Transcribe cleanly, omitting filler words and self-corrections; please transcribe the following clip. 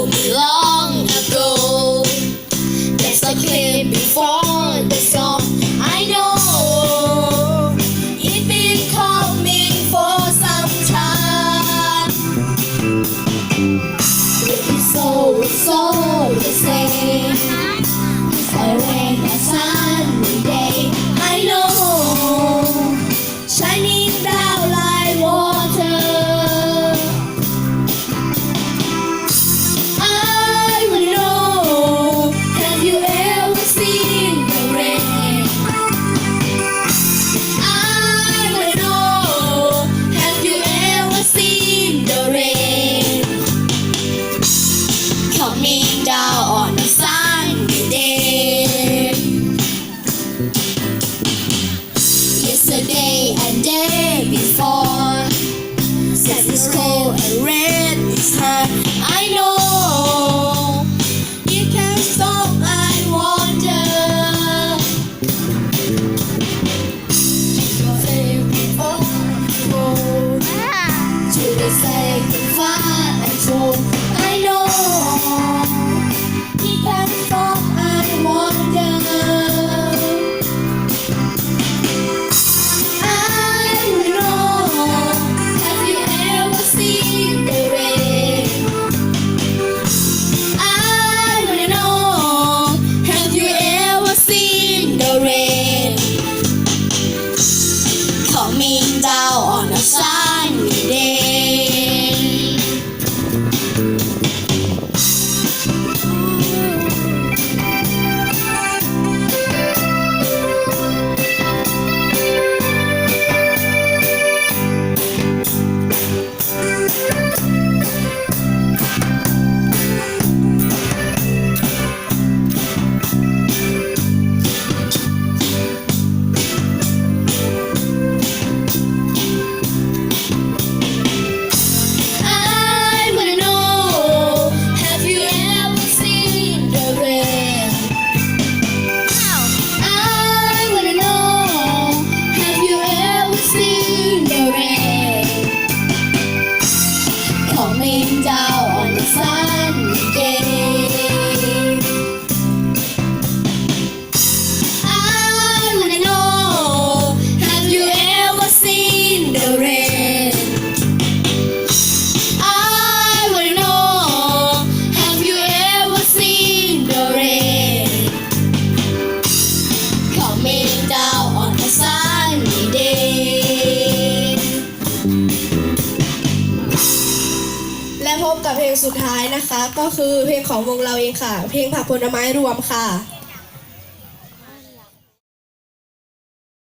me long ago. There's a clip before the song. I know it's been coming for some time. It's so the same. It's a rain and sunny day. I know, shining down like water. I wanna know, have you ever seen the rain? I wanna know, have you ever seen the rain? Coming down on a sunny day. Yesterday and day before, said it's cold and red is hot. I know you can't stop. I wonder your favorite road to the sacred fire and soul. I know you can't stop. I wonder. I wanna know, have you ever seen the rain? I wanna know, have you ever seen the rain? Coming down on a sunny day. I wanna know, have you ever seen the rain? I wanna know, have you ever seen the rain? Coming down on a sunny day. I wanna know, have you ever seen the rain? I wanna know, have you ever seen the rain? Coming down on a sunny day. และพบกับเพลงสุดท้ายนะคะ ก็คือเพลงของวงเราเองค่ะ เพลงผักผลไม้รวมค่ะ